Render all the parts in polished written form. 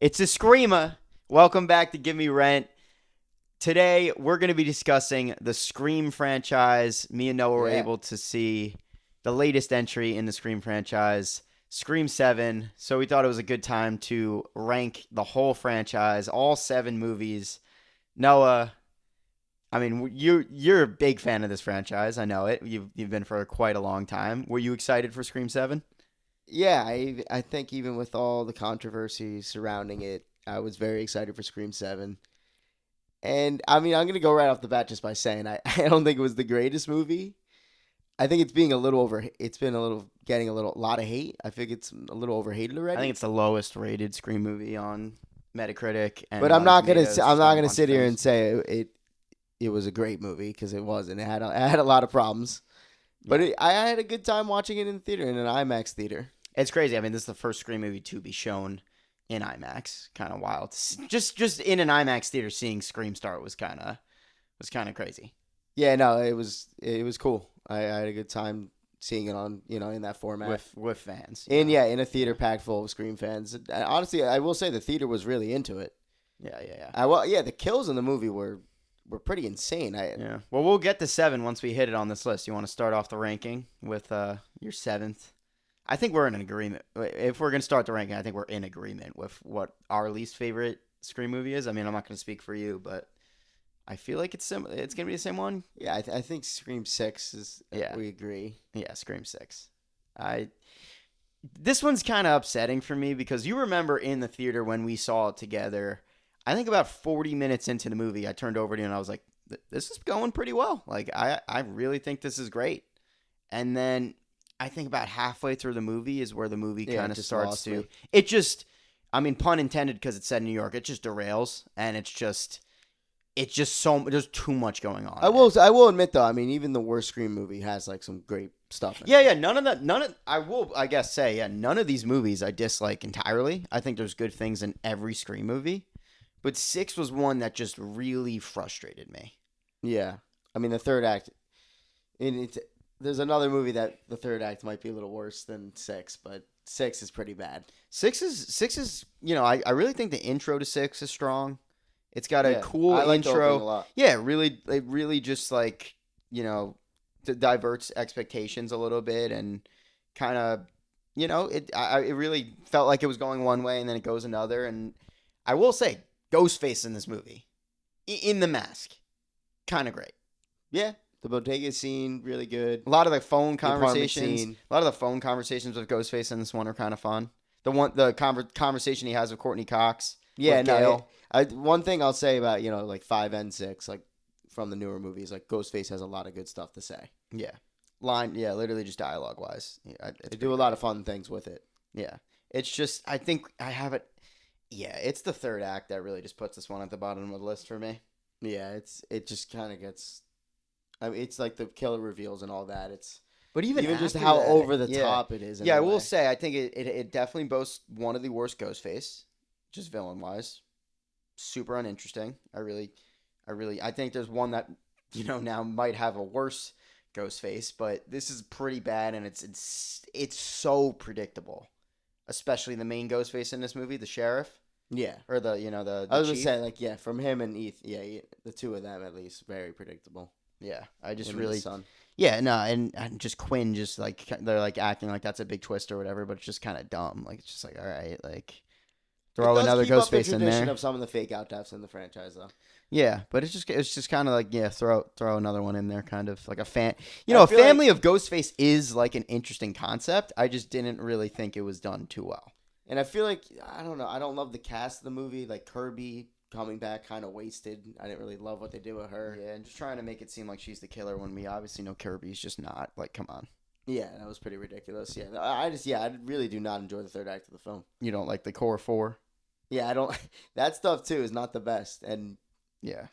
It's a screamer. Welcome back to Give Me Rent. Today, we're going to be discussing the Scream franchise. Me and Noah were Yeah. able to see the latest entry in the Scream franchise, Scream 7. So we thought it was a good time to rank the whole franchise, all 7 movies. Noah, I mean, you're a big fan of this franchise. I know it. You've been for quite a long time. Were you excited for Scream 7? Yeah, I think even with all the controversy surrounding it, I was very excited for Scream 7. And I mean, I'm going to go right off the bat just by saying I don't think it was the greatest movie. I think it's being a little it's been a little getting a lot of hate. I think it's a little overhated I think already. it's the lowest rated Scream movie on Metacritic and But Rotten I'm Tomatoes, not done a going to bunch of sit here things. and say it was a great movie because it wasn't. It had a lot of problems. But Yeah, I had a good time watching it in the theater in an IMAX theater. it's crazy. I mean, this is the first Scream movie to be shown in IMAX. Kind of wild. Just in an IMAX theater, seeing Scream start was kind of crazy. Yeah, no, it was cool. I had a good time seeing it on in that format. With fans. And yeah, in a theater Yeah. packed full of Scream fans. Honestly, I will say the theater was really into it. Yeah, yeah, yeah. Yeah, the kills in the movie were pretty insane. Yeah. Well, we'll get to 7 once we hit it on this list. You want to start off the ranking with your 7th? I think we're in an agreement. If we're going to start the ranking, I think we're in agreement with what our least favorite Scream movie is. I mean, I'm not going to speak for you, but I feel like it's going to be the same one. Yeah, I think Scream 6 is. Yeah. We agree. Yeah, Scream 6. I This one's kind of upsetting for me because you remember in the theater when we saw it together. I think about 40 minutes into the movie, I turned over to you and I was like, "This is going pretty well. Like, I really think this is great." And then I think about halfway through the movie is where the movie Yeah, kind it of just starts lost to. me. It just, I mean, pun intended because it's set in New York. It just derails and it's just there's too much going on. I will admit though. I mean, even the worst Scream movie has like some great stuff in it. Yeah, yeah. I guess say, yeah, none of these movies I dislike entirely. I think there's good things in every Scream movie, but 6 was one that just really frustrated me. Yeah, I mean the third act. And there's another movie that the third act might be a little worse than 6, but 6 is pretty bad. Six is I really think the intro to 6 is strong. It's got a Yeah, cool I like the opening a intro. lot. Yeah, it really just like diverts expectations a little bit and kind of it really felt like it was going one way and then it goes another. And I will say, Ghostface in this movie, in the mask, kind of great. Yeah, the bodega scene really good. A lot of the phone The apartment conversations, scene. a lot of the phone conversations with Ghostface in this one are kind of fun. Conversation he has with Courtney Cox, Yeah, with no. Gail. One thing I'll say about like 5 and 6, like from the newer movies, like Ghostface has a lot of good stuff to say. Yeah, literally just dialogue wise. Yeah, it's They do a lot of fun things with it. Yeah, it's just I think I have it. Yeah, it's the third act that really just puts this one at the bottom of the list for me. Yeah, it just kind of gets. I mean, it's like the killer reveals and all that. It's But even even just after how that, over the yeah, top it is. In yeah, I a will way. say I think it definitely boasts one of the worst Ghostface, just villain wise. Super uninteresting. I think there's one that now might have a worse Ghostface, but this is pretty bad and it's so predictable, especially the main Ghostface in this movie, the sheriff Yeah. or the I was gonna chief. say, like, yeah, from him and Eth, the two of them at least, very predictable. Yeah, I just Him and really his son. yeah no and just Quinn just like they're like acting like that's a big twist or whatever, but it's just kind of dumb. Like it's just like all right, like It throw does another keep up the Ghostface in tradition there. of some of the fake out deaths in the franchise, though. Yeah, but it's just kind of like throw another one in there, kind of like a fan. I A feel family like, of Ghostface is like an interesting concept. I just didn't really think it was done too well. and I feel like I don't know. I don't love the cast of the movie. Like Kirby coming back, kind of wasted. I didn't really love what they did with her. Yeah, and just trying to make it seem like she's the killer when we obviously know Kirby's just not. Like, come on, Yeah, that was pretty ridiculous. Yeah, I really do not enjoy the third act of the film. you don't like the core four. Yeah, I don't. That stuff too is not the best, and Yeah.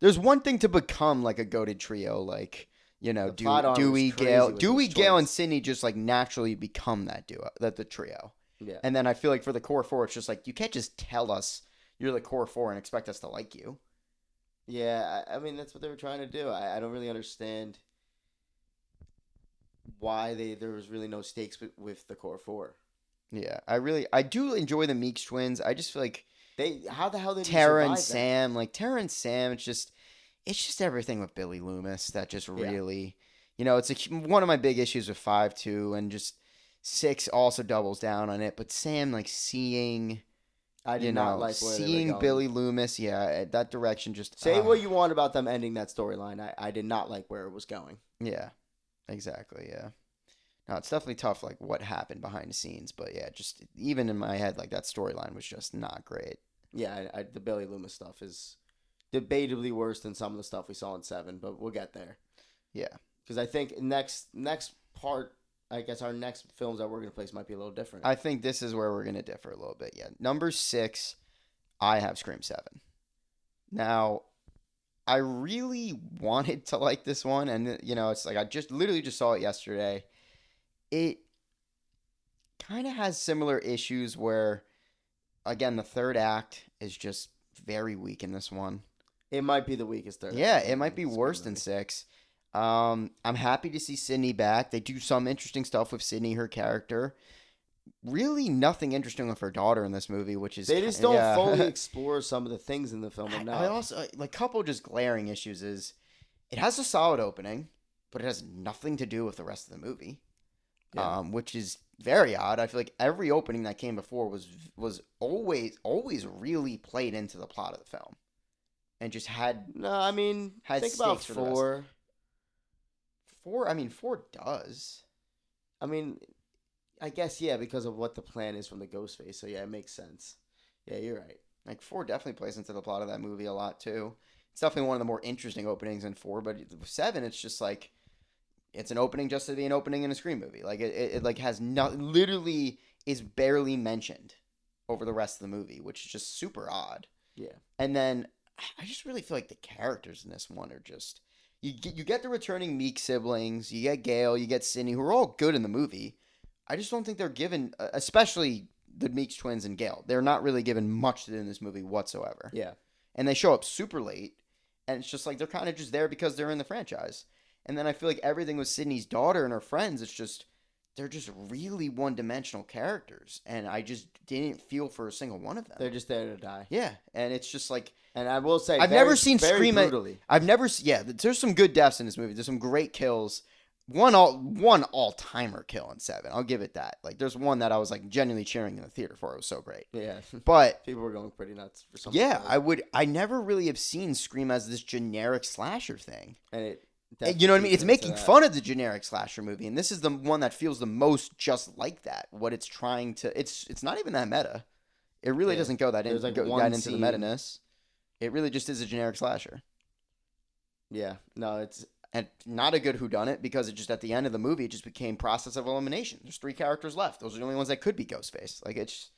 There's one thing to become like a goated trio, like the plot armor Dewey, is crazy Gale, with Dewey, those Gale, and choices. Sydney just like naturally become that duo, that the trio. Yeah, And then I feel like for the core four, it's just like you can't just tell us you're the core four and expect us to like you. yeah. I mean, that's what they were trying to do. I don't really understand why there was really no stakes with the core four. Yeah, I do enjoy the Meeks twins. I just feel like How the hell did he Tara and survive that? Sam, like Tara and Sam, it's just everything with Billy Loomis that just Yeah, really, it's one of my big issues with 5 too, and just 6 also doubles down on it. But Sam, like I did not like where they were seeing going. Billy Loomis, yeah, that direction just, Say what you want about them ending that storyline. I did not like where it was going. yeah, exactly, yeah. No, it's definitely tough, like what happened behind the scenes, but yeah, just even in my head, like that storyline was just not great. Yeah, the Billy Loomis stuff is debatably worse than some of the stuff we saw in Seven, but we'll get there. Yeah, Because I think next part, I guess our next films that we're gonna place might be a little different. I think this is where we're gonna differ a little bit. Yeah, number 6, I have Scream 7. Now, I really wanted to like this one, and it's like I just literally just saw it yesterday. It kind of has similar issues where, again, the third act is just very weak in this one. It might be the weakest third Yeah, act it in might be the Scream worse than movie. 6. I'm happy to see Sydney back. They do some interesting stuff with Sydney, her character. Really, nothing interesting with her daughter in this movie, which is They just don't fully yeah. explore some of the things in the film I enough. also like couple just glaring issues is it has a solid opening, but it has nothing to do with the rest of the movie, Yeah. which is very odd. I feel like every opening that came before was always really played into the plot of the film, and just No, I mean, had think about stakes for the rest. 4. 4, I mean 4 does. I mean, I guess yeah, because of what the plan is from the Ghostface. So yeah, it makes sense. Yeah, you're right. Like 4 definitely plays into the plot of that movie a lot too. It's definitely one of the more interesting openings in 4, but 7, it's just like it's an opening just to be an opening in a Scream movie. Like it like has not literally is barely mentioned over the rest of the movie, which is just super odd. Yeah. And then I just really feel like the characters in this one are just you get the returning Meek siblings, you get Gail, you get Sydney, who are all good in the movie. I just don't think they're given, especially the Meeks twins and Gail. They're not really given much in this movie whatsoever, Yeah. and they show up super late, and it's just like they're kind of just there because they're in the franchise. And then I feel like everything with Sydney's daughter and her friends, it's just they're just really one-dimensional characters, and I just didn't feel for a single one of them. They're just there to die. Yeah, and it's just like And I will say, I've very, never seen very Scream. brutally. I've never. Yeah, there's some good deaths in this movie. There's some great kills. One all timer kill in 7. I'll give it that. Like there's one that I was like genuinely cheering in the theater for. It was so great. Yeah. But People were going pretty nuts for some yeah, kills. I never really have seen Scream as this generic slasher thing. And it You know what I mean? definitely It's feeds into making that. fun of the generic slasher movie, and this is the one that feels the most just like that. What it's trying to, it's not even that meta. It really Yeah. doesn't go that There's like that one into the scene. meta-ness. It really just is a generic slasher. Yeah. No, it's And not a good whodunit because it just at the end of the movie it just became process of elimination. There's 3 characters left. Those are the only ones that could be Ghostface. Like it's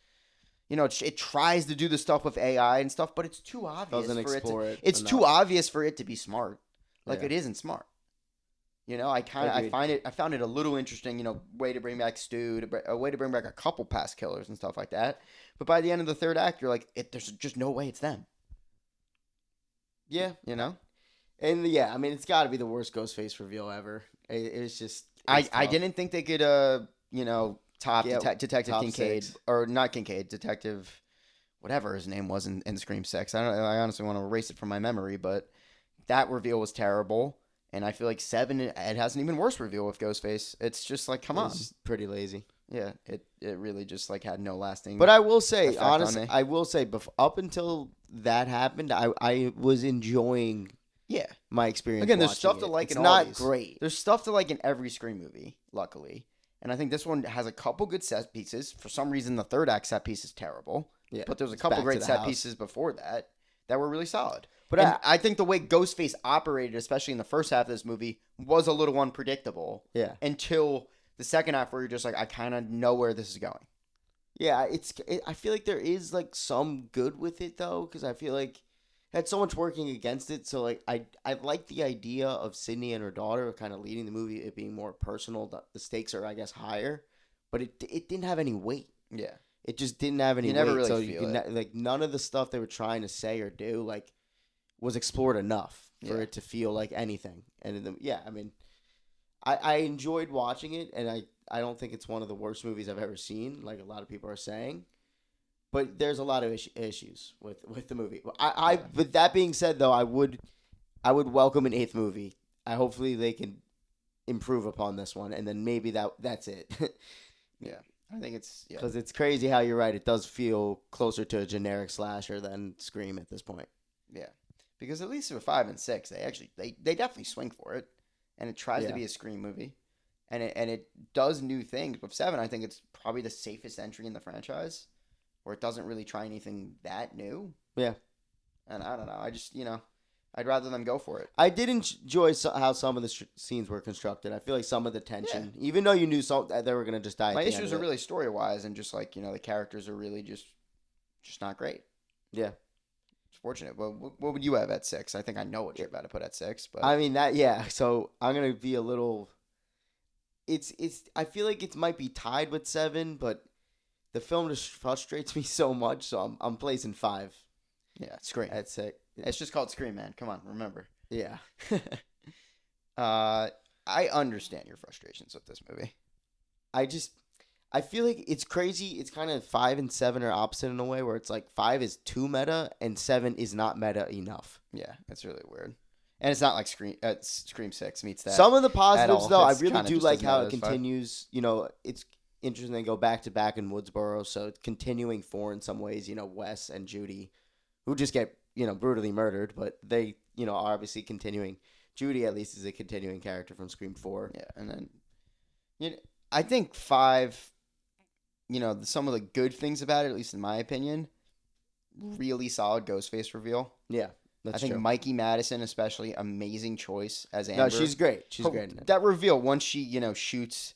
it tries to do the stuff with AI and stuff, but it's too obvious doesn't for explore it. it's too enough. obvious for it to be smart. Like Yeah. it isn't smart. I Agreed. found it a little interesting, way to bring back Stu, a way to bring back a couple past killers and stuff like that. But by the end of the third act, you're like, there's just no way it's them. Yeah. You know? And yeah, I mean, it's got to be the worst Ghostface reveal ever. It's just. I It's I tough. didn't think they could top Yeah, Detective top Kincaid 6. or not Kincaid, Detective whatever his name was in Scream 6. I honestly want to erase it from my memory, but that reveal was terrible. And I feel like 7 it has an even worse reveal with Ghostface. It's just like come on. It's pretty lazy. Yeah, it really just like had no lasting But I will say, effect on honestly, me. I will say, up until that happened, I was enjoying Yeah. my experience. Again, there's watching stuff to it. like It's in all not these. great. There's stuff to like in every Scream movie, luckily. And I think this one has a couple good set pieces. For some reason, the third act set piece is terrible. Yeah, But there's a it's couple back to great the set house. pieces before that were really solid. But And I think the way Ghostface operated, especially in the first half of this movie, was a little unpredictable yeah, until the second half where you're just like, I kind of know where this is going. yeah, I feel like there is like some good with it though, because I feel like it had so much working against it. So like I like the idea of Sydney and her daughter kind of leading the movie, it being more personal. The stakes are I guess higher, but it didn't have any weight. Yeah. It just didn't have any You weight. never really so feel you it. can like none of the stuff they were trying to say or do like was explored enough for Yeah. it to feel like anything. And yeah, I mean, I enjoyed watching it, and I don't think it's one of the worst movies I've ever seen, like a lot of people are saying. But there's a lot of issues with the movie. Yeah. With that being said, though, I would welcome an eighth movie. I hopefully they can improve upon this one, and then maybe that's it. Yeah. I think it's yeah. Because it's crazy how you're right. It does feel closer to a generic slasher than Scream at this point. Yeah. Because at least with 5 and 6, they definitely swing for it, and it tries to Yeah. be a Scream movie, and it does new things. With 7, I think it's probably the safest entry in the franchise, where it doesn't really try anything that new. Yeah. And I don't know. I just I'd rather them go for it. I did enjoy how some of the scenes were constructed. I feel like some of the tension, even though you knew that they were gonna just die. My at the end issues of are it. really story wise, and just like the characters are really just not great. Yeah. It's fortunate. But what would you have at 6? I think I know what you're about to put at 6, but I mean that. Yeah. So I'm gonna be a little. It's. I feel like it might be tied with 7, but the film just frustrates me so much. So I'm placing 5 yeah, Scream. at 6. It's just called Scream, man. Come on, remember. Yeah. I understand your frustrations with this movie. I feel like it's crazy. It's kind of 5 and 7 are opposite in a way where it's like 5 is too meta and 7 is not meta enough. Yeah, it's really weird. And it's not like Scream 6 meets that. Some of the all. positives, though, I It's really kinda do just like as how meta it as 5. continues. It's interesting they go back to back in Woodsboro, so it's continuing 4 in some ways. Wes and Judy, who just get brutally murdered, but they are obviously continuing. Judy at least is a continuing character from Scream 4. Yeah, and then I think 5. Some of the good things about it, at least in my opinion, really solid Ghostface reveal. Yeah, that's I think true. Mikey Madison, especially, amazing choice as Amber. No, she's great. She's great in it. That reveal once she shoots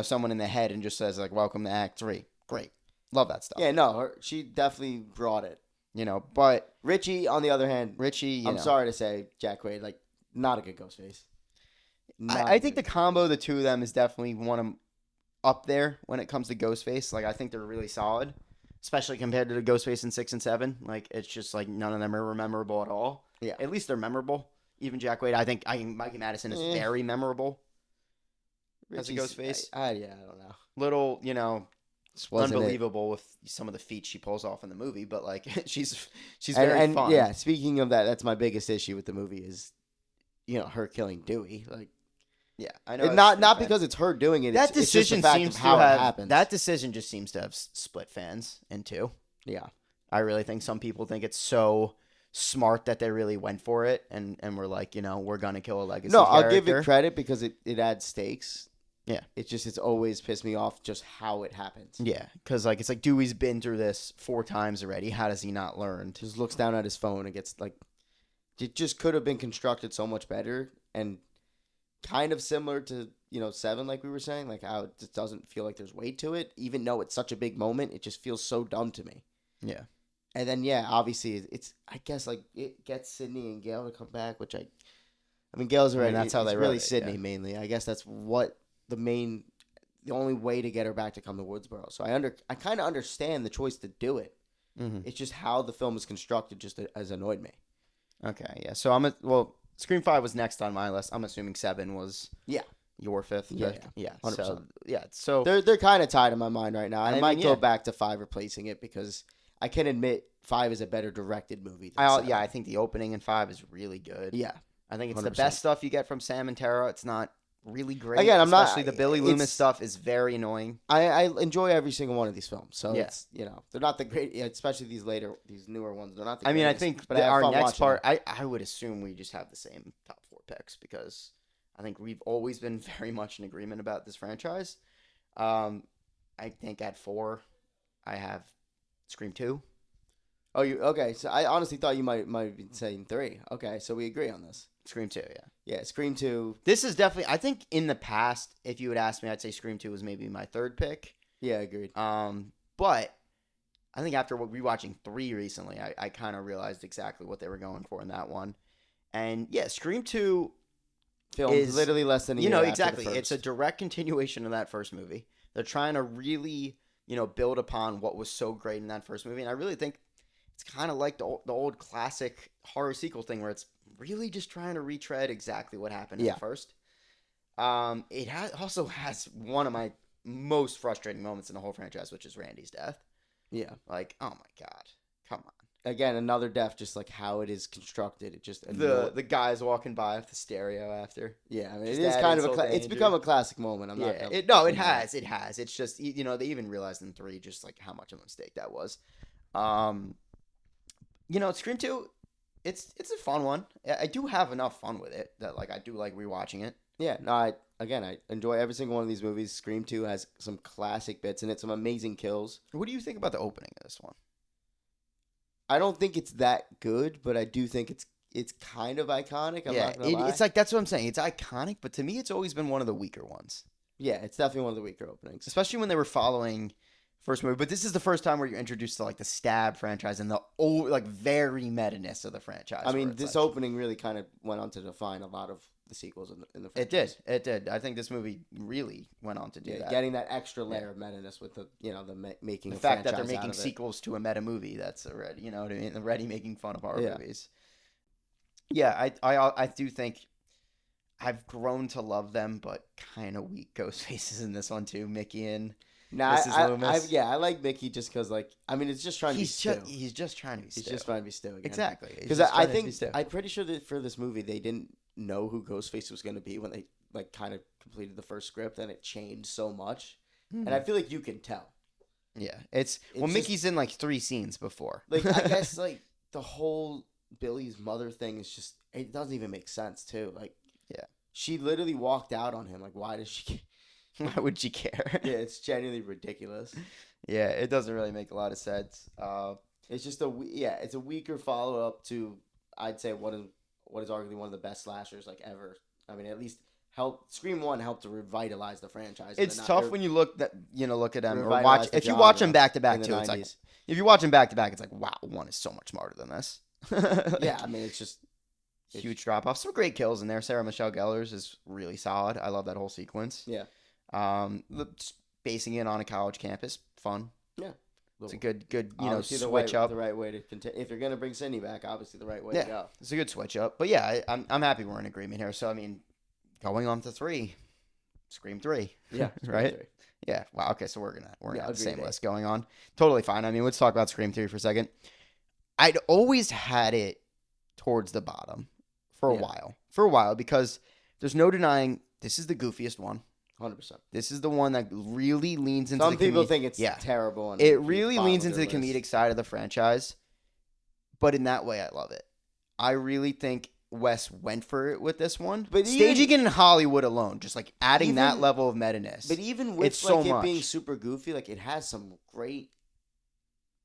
someone in the head and just says like "Welcome to Act 3." Great, love that stuff. Yeah, no, she definitely brought it. But Richie, on the other hand, Richie, I'm sorry to say, Jack Quaid, like, not a good Ghostface. I think the combo of the two of them is definitely one of up there when it comes to Ghostface. Like I think they're really solid, especially compared to the Ghostface in 6 and 7. Like it's just like none of them are memorable at all. Yeah, at least they're memorable. Even Jack Quaid, I think Mikey Madison is very memorable as a Ghostface. Yeah, I don't know. Little, Wasn't unbelievable with some of the feats she pulls off in the movie, but like she's and, very fun. Yeah, speaking of that, that's my biggest issue with the movie is, her killing Dewey. Like, yeah, I know. Not because it's her doing it. That it's just the decision fact seems of to how have it happens. that decision just seems to have split fans in two. Yeah, I really think some people think it's so smart that they really went for it and were like, we're gonna kill a legacy. No, character. I'll give it credit because it adds stakes. Yeah, it's always pissed me off just how it happens. Yeah, because it's like Dewey's been through this 4 times already. How does he not learn? Just looks down at his phone and gets like, it just could have been constructed so much better and kind of similar to 7, like we were saying, like how it just doesn't feel like there's weight to it, even though it's such a big moment. It just feels so dumb to me. Yeah, and then obviously it's I guess like it gets Sydney and Gail to come back, which I mean Gail's already. that's how they really wrote it, Sydney yeah. mainly. I guess that's what the only way to get her back to come to Woodsboro. So I kind of understand the choice to do it. Mm-hmm. It's just how the film is constructed just has annoyed me. Okay, yeah. So Scream 5 was next on my list. I'm assuming 7 was your 5th. Yeah, yeah. 100%. So They're kind of tied in my mind right now. I might go yeah. back to 5 replacing it because I can admit 5 is a better directed movie than 7. I think the opening in 5 is really good. Yeah. I think it's 100%. the best stuff you get from Sam and Tara. It's not really great. Again, especially the Billy Loomis stuff is very annoying. I enjoy every single one of these films. So Yeah. it's they're not the great, especially these newer ones. They're not the I mean, I greatest, think but I have our fun next watching part, them. I would assume we just have the same top 4 picks because I think we've always been very much in agreement about this franchise. I think at 4, I have Scream 2. Oh, okay? So I honestly thought you might be saying 3. Okay, so we agree on this. Scream 2, yeah. Yeah, Scream 2. This is definitely, I think in the past, if you would ask me, I'd say Scream 2 was maybe my 3rd pick. Yeah, agreed. But I think after rewatching 3 recently, I kind of realized exactly what they were going for in that one. And yeah, Scream 2 Film is literally less than a year after exactly. the first. It's a direct continuation of that first movie. They're trying to really, build upon what was so great in that first movie. And I really think it's kind of like the old classic horror sequel thing where it's really just trying to retread exactly what happened in the first. Also has one of my most frustrating moments in the whole franchise, which is Randy's death. Yeah. Like, oh my god, come on. Again, another death, just like how it is constructed. It just The guys walking by with the stereo after. Yeah, I mean, it Just is add kind of insult to it's become injury. a classic moment. I'm not Yeah, gonna it no, it deny that. has, it has. It's just they even realized in three just like how much of a mistake that was. Um, Scream Two, it's a fun one. I do have enough fun with it that like I do like rewatching it. Yeah, no, I enjoy every single one of these movies. Scream 2 has some classic bits in it, some amazing kills. What do you think about the opening of this one? I don't think it's that good, but I do think it's kind of iconic. I'm Yeah, not gonna lie. it's like that's what I'm saying. It's iconic, but to me, it's always been one of the weaker ones, Yeah, it's definitely one of the weaker openings. especially when they were following first movie. But this is the first time where you're introduced to like the Stab franchise and the old, like very meta-ness of the franchise. I where mean, it's this like, opening really kind of went on to define a lot of the sequels in the it franchise. did, it did. I think this movie really went on to do Yeah, that. getting that extra layer of meta-ness with the making The a fact that they're franchise out making of it. sequels to a meta movie, that's already, you know what I mean? Already making fun of horror Yeah. movies. Yeah, I do think I've grown to love them, but kind of weak ghost faces in this one too. Mickey and Nah, Mrs. Loomis. yeah, I like Mickey just because, like, I mean, it's just trying to be Stu. He's just trying to be He's Stu. just trying to be Stu again. Exactly. He's Because just I trying to be think Stu. I'm pretty sure that for this movie they didn't know who Ghostface was going to be when they like kind of completed the first script, and it changed so much. And I feel like you can tell. Yeah, it's well, just- Mickey's in like 3 scenes before. Like I guess like the whole Billy's mother thing is just it doesn't even make sense too. Like Yeah. she literally walked out on him. Like why does she? Why would you care? Yeah, it's genuinely ridiculous. Yeah, it doesn't really make a lot of sense. It's just it's a weaker follow up to I'd say what is arguably one of the best slashers like ever. I mean, at least Scream 1 helped to revitalize the franchise. It's tough when you look at them or Revitalize watch the if you watch them genre back to back in the too. It's like 90s. if you watch them back to back, it's like wow, one is so much smarter than this. Yeah, I mean, it's just Huge drop off. Some great kills in there. Sarah Michelle Gellar's is really solid. I love that whole sequence. yeah, Just basing it on a college campus, fun. yeah. It's a good Obviously switch up. The right way to continue. If you're gonna bring Cindy back, obviously the right way Yeah. to go. It's a good switch up. But yeah, I'm happy we're in agreement here. So I mean, going on to 3, Scream 3. Yeah, Right? Three. Yeah. Wow. Okay. So we're gonna have the same agreed. list going on. Totally fine. I mean, let's talk about Scream 3 for a second. I'd always had it towards the bottom for a Yeah. while. For a while, because there's no denying this is the goofiest one. 100%. This is the one that really leans into Some the people comedic. think it's Yeah. terrible. And It you really bottom leans of into the their list. comedic side of the franchise, but in that way, I love it. I really think Wes went for it with this one. But Staging it in Hollywood alone, just like adding that even- level of meta-ness. But even with It's like so it being much. super goofy, like it has some great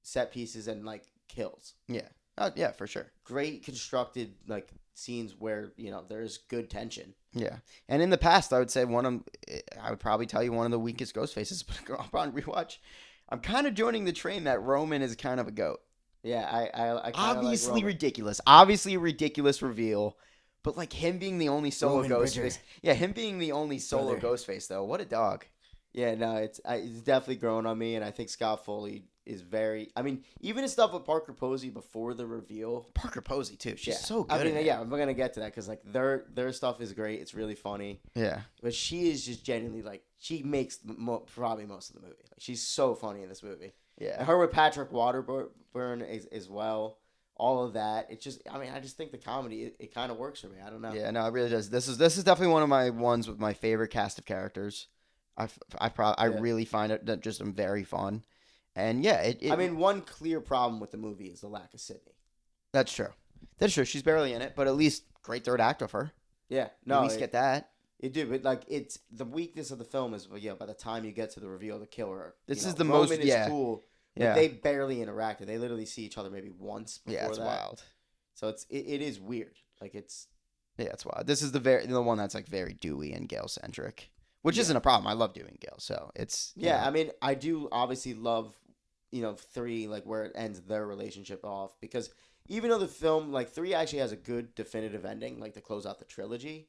set pieces and like kills. Yeah. Yeah, for sure. Great constructed like scenes where there's good tension. Yeah. And in the past, I would say I would probably tell you one of the weakest ghost faces, but upon rewatch, I'm kind of joining the train that Roman is kind of a goat. Yeah, I kinda Obviously like Roman. ridiculous. Obviously a ridiculous reveal. But like him being the only solo Roman ghost Bridger. face. Yeah, him being the only solo Brother. ghost face though. What a dog. Yeah, no, it's definitely growing on me, and I think Scott Foley is very. I mean, even his stuff with Parker Posey before the reveal. Parker Posey too. She's Yeah. so good. I mean, in it. yeah, I'm gonna get to that because like their stuff is great. It's really funny, Yeah. but she is just genuinely like she makes probably most of the movie. Like she's so funny in this movie. Yeah. And her with Patrick Waterburn as well. All of that. It's just. I mean, I just think the comedy it kind of works for me. I don't know. Yeah, no, it really does. This is definitely one of my ones with my favorite cast of characters. I Yeah. really find it that just very fun. And yeah, it I mean, one clear problem with the movie is the lack of Sydney. that's true. That's true. She's barely in it, but at least great third act of her. Yeah, At no, least get that. it do, but like it's the weakness of the film is by the time you get to the reveal of the killer, This is the most- Roman is yeah. cool. But Yeah. they barely interacted. They literally see each other maybe once before Yeah, it's that. wild. So it is weird. Like it's Yeah, it's wild. This is the one that's like very Dewey and Gale centric, which Yeah. isn't a problem. I love Dewey and Gale, so it's I mean I do obviously love 3 like where it ends their relationship off because even though the film like 3 actually has a good definitive ending like to close out the trilogy,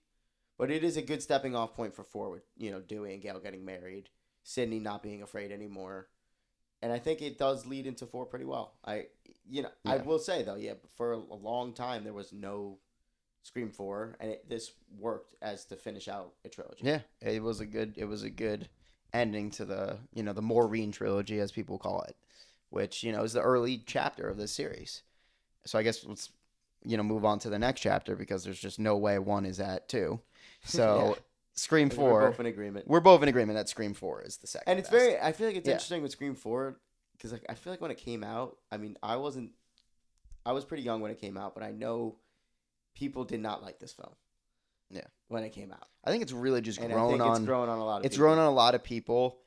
but it is a good stepping off point for 4 with Dewey and Gale getting married, Sydney not being afraid anymore. And I think it does lead into 4 pretty well. I Yeah. will say though, for a long time there was no Scream 4, and this worked as to finish out a trilogy. Yeah, it was a good ending to the Maureen trilogy, as people call it, which is the early chapter of this series. So I guess let's move on to the next chapter because there's just no way one is at two. Yeah, So Scream we're 4, both in agreement. we're both in agreement that Scream 4 is the second And it's best. I feel like it's Yeah. interesting with Scream 4 because like I feel like when it came out, I mean, I was pretty young when it came out, but I know people did not like this film. Yeah. When it came out, I think it's really just and I grown think on. it's grown on a lot of It's people. grown on a lot of people.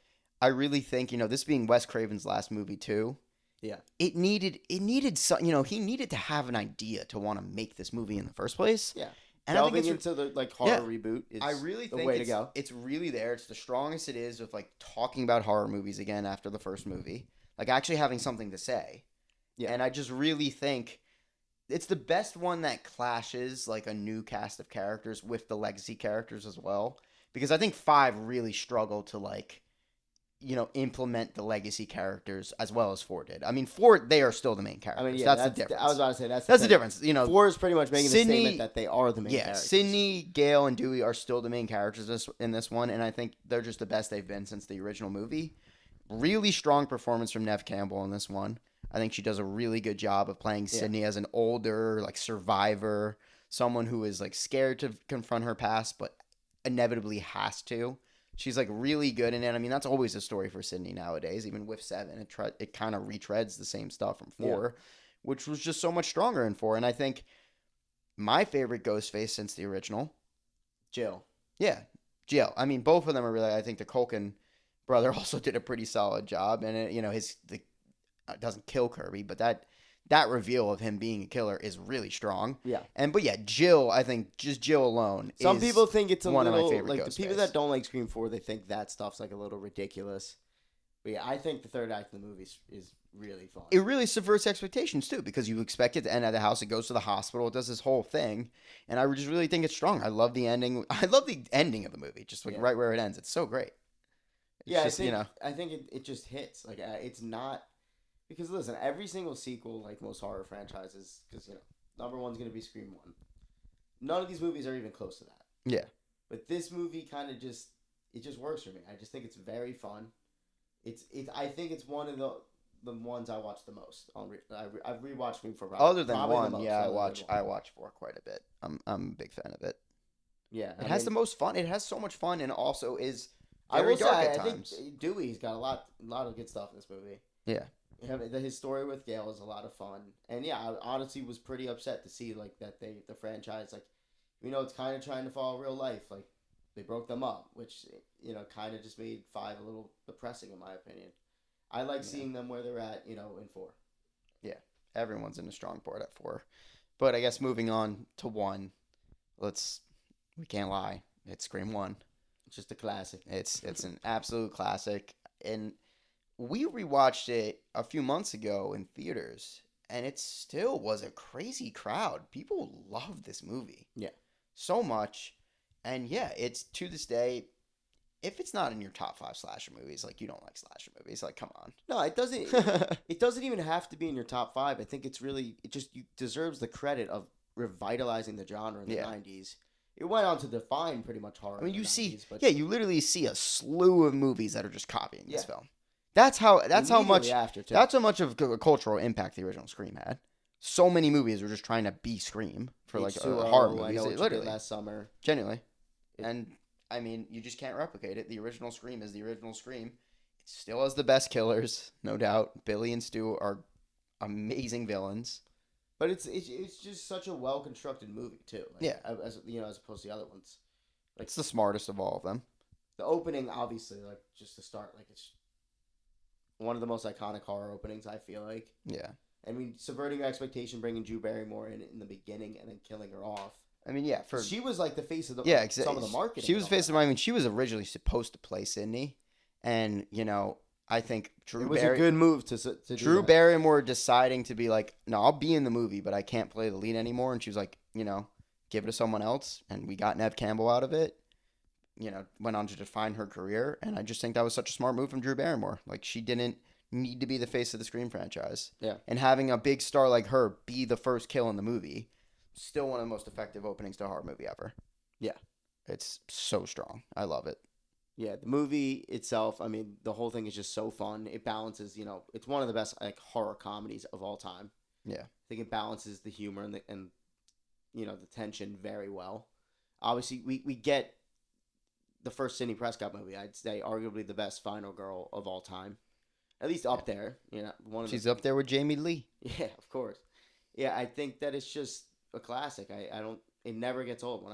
I really think this being Wes Craven's last movie too. Yeah. It needed some. He needed to have an idea to want to make this movie in the first place. Yeah. And I Delving think it's into the like horror reboot is I really the think way to go. it's really there. It's the strongest it is with like talking about horror movies again after the first movie. Like actually having something to say. Yeah. And I just really think it's the best one that clashes like a new cast of characters with the legacy characters as well. Because I think 5 really struggled to like implement the legacy characters as well as 4 did. I mean, 4 they are still the main characters. I mean, yeah, that's the difference. I was about to say that's the thing. difference. 4 is pretty much making Sydney- the statement that they are the main characters. Sydney, Gale, and Dewey are still the main characters in this one, and I think they're just the best they've been since the original movie. Really strong performance from Neve Campbell in this one. I think she does a really good job of playing Sydney as an older, like, survivor, someone who is, like, scared to confront her past, but inevitably has to. She's, like, really good in it. I mean, that's always a story for Sydney nowadays. Even with 7, it kind of retreads the same stuff from 4, which was just so much stronger in 4. And I think my favorite Ghostface since the original, Jill. Yeah, Jill. I mean, both of them are really. I think the Culkin brother also did a pretty solid job, and it doesn't kill Kirby, but that reveal of him being a killer is really strong. Yeah. But Jill. I think just Jill alone. Some people think it's one little, of my favorite like the people Ghostface. that don't like Scream 4, they think that stuff's like a little ridiculous. But yeah, I think the third act of the movie is really fun. It really subverts expectations too, because you expect it to end at the house. It goes to the hospital. It does this whole thing, and I just really think it's strong. I love the ending. I love the ending of the movie, just like right where it ends. It's so great. It's I think it just hits. Like it's not because listen, every single sequel, like most horror franchises, because number one's gonna be Scream 1. None of these movies are even close to that. Yeah. But this movie kind of just works for me. I just think it's very fun. I think it's one of the ones I watch the most. I've rewatched Scream for other than probably one. the most, Yeah, other than I one. watch 4 quite a bit. I'm a big fan of it. Yeah, It has the most fun. It has so much fun, and also is I very will dark say at I times. think Dewey's got a lot of good stuff in this movie. Yeah. His story with Gale is a lot of fun, and yeah, I honestly was pretty upset to see like that the franchise like, it's kind of trying to follow real life. Like they broke them up, which kind of just made 5 a little depressing in my opinion. I like seeing them where they're at, in 4. Yeah, everyone's in a strong port at 4, but I guess moving on to 1, we can't lie, it's Scream 1. It's just a classic. It's an absolute classic, and we rewatched it a few months ago in theaters, and it still was a crazy crowd. People love this movie. Yeah. So much. And yeah, it's to this day, if it's not in your top 5 slasher movies, like you don't like slasher movies, like come on. No, it doesn't. It doesn't even have to be in your top 5. I think it deserves the credit of revitalizing the genre in the 90s. It went on to define pretty much horror. I mean, in the you 90s, see, but you literally see a slew of movies that are just copying this film. That's how much after too. that's how much of a cultural impact the original Scream had. So many movies were just trying to be Scream for like horror movies, I know what you literally did last summer. genuinely. And I mean, you just can't replicate it. The original Scream is the original Scream. It still has the best killers, no doubt. Billy and Stu are amazing villains. But it's just such a well constructed movie too. Like, as opposed to the other ones. Like It's the smartest of all of them. the opening, obviously, like just to start, like it's one of the most iconic horror openings. I feel like. Yeah. I mean, subverting your expectation, bringing Drew Barrymore in the beginning, and then killing her off. I mean, yeah, She was like the face of the some of the marketing. She was the face of. I mean, she was originally supposed to play Sydney, and I think it was a good move to Drew Barrymore deciding to be like, no, I'll be in the movie, but I can't play the lead anymore, and she was like, give it to someone else, and we got Neve Campbell out of it. Went on to define her career, and I just think that was such a smart move from Drew Barrymore. Like she didn't need to be the face of the Scream franchise. Yeah. And having a big star like her be the first kill in the movie. still one of the most effective openings to a horror movie ever. Yeah. It's so strong. I love it. Yeah, the movie itself, I mean, the whole thing is just so fun. It balances, it's one of the best like horror comedies of all time. Yeah. I think it balances the humor and the tension very well. Obviously, we get the first Sidney Prescott movie. I'd say arguably the best final girl of all time, at least up there. One of She's the up there with Jamie Lee. yeah, of course. Yeah, I think that it's just a classic. I don't. It never gets old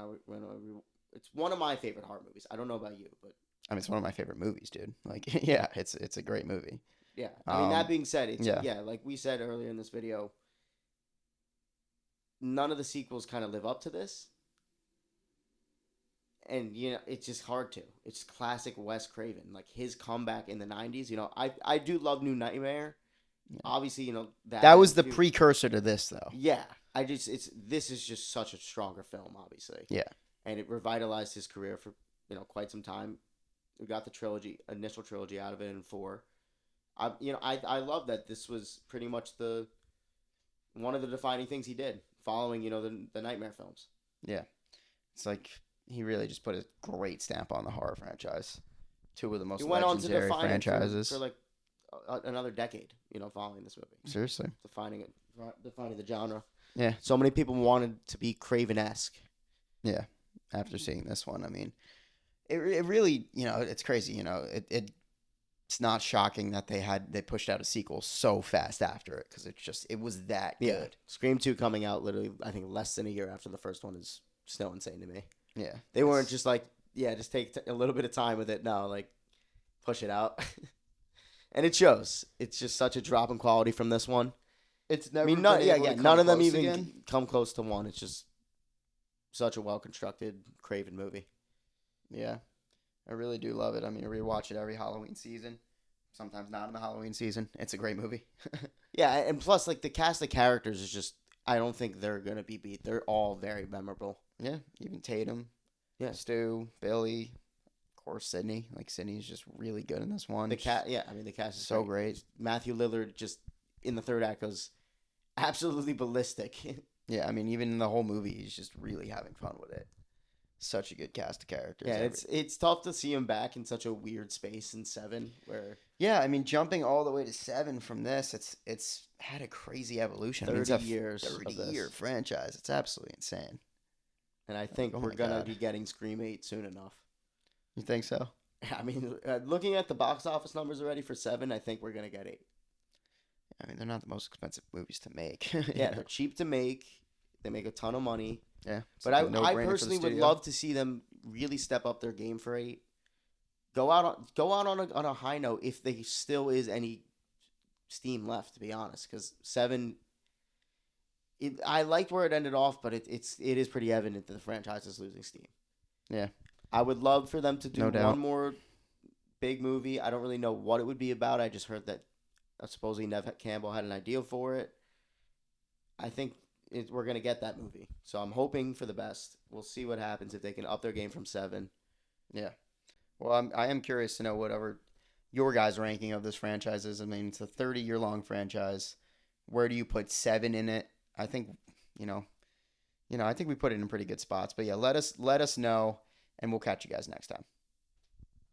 it's one of my favorite horror movies. I don't know about you, but I mean, it's one of my favorite movies, dude. Like, yeah, it's a great movie. yeah. I mean, that Um, being said, yeah. like we said earlier in this video, none of the sequels kind of live up to this. And it's just hard to. It's classic Wes Craven, like his comeback in the '90s. I do love New Nightmare. Yeah. Obviously, That was the precursor to this, though. Yeah, this is just such a stronger film, obviously. Yeah. And it revitalized his career for quite some time. We got the initial trilogy out of it in 4. I love that this was pretty much one of the defining things he did, following the Nightmare films. Yeah. It's like he really just put a great stamp on the horror franchise. 2 of the most He went on to legendary define franchises. it for like another decade, following this movie. Seriously. Defining the genre. Yeah. So many people wanted to be Craven-esque. Yeah. After seeing this one, I mean, it really, it's crazy. It's not shocking that they pushed out a sequel so fast after it because it was that good. Yeah. Scream 2 coming out literally, I think, less than a year after the first one is still insane to me. Yeah. They weren't just like, yeah, just take a little bit of time with it. No, like, push it out. And it shows. It's just such a drop in quality from this one. It's never. None of them even again. come close to one. It's just such a well constructed Craven movie. Yeah, I really do love it. I mean, I rewatch it every Halloween season. Sometimes not in the Halloween season. It's a great movie. Yeah, and plus, like the cast of characters is just. I don't think they're gonna be beat. They're all very memorable. Yeah, even Tatum. Yeah. Stu, Billy, of course Sydney. Like Sydney's just really good in this one. The cast is so great. Matthew Lillard just in the third act goes absolutely ballistic. Yeah, I mean, even in the whole movie, he's just really having fun with it. Such a good cast of characters. Yeah, it's tough to see him back in such a weird space in 7 where. Yeah, I mean, jumping all the way to 7 from this, it's had a crazy evolution. 30 years. 30-year franchise. It's absolutely insane. And I think we're gonna be getting Scream 8 soon enough. You think so? I mean, looking at the box office numbers already for 7, I think we're gonna get 8. I mean, they're not the most expensive movies to make. Yeah, they're cheap to make. They make a ton of money. Yeah, but I personally would love to see them really step up their game for 8. Go out on a high note if there still is any steam left, to be honest. Because 7, I liked where it ended off, but it is pretty evident that the franchise is losing steam. Yeah, I would love for them to do No doubt. one more big movie. I don't really know what it would be about. I just heard that supposedly Nev Campbell had an idea for it. I think we're going to get that movie. So I'm hoping for the best. We'll see what happens if they can up their game from 7. Yeah. Well, I am curious to know whatever your guys' ranking of this franchise is. I mean, it's a 30-year-long franchise. Where do you put 7 in it? I think, I think we put it in pretty good spots. But yeah, let us know, and we'll catch you guys next time.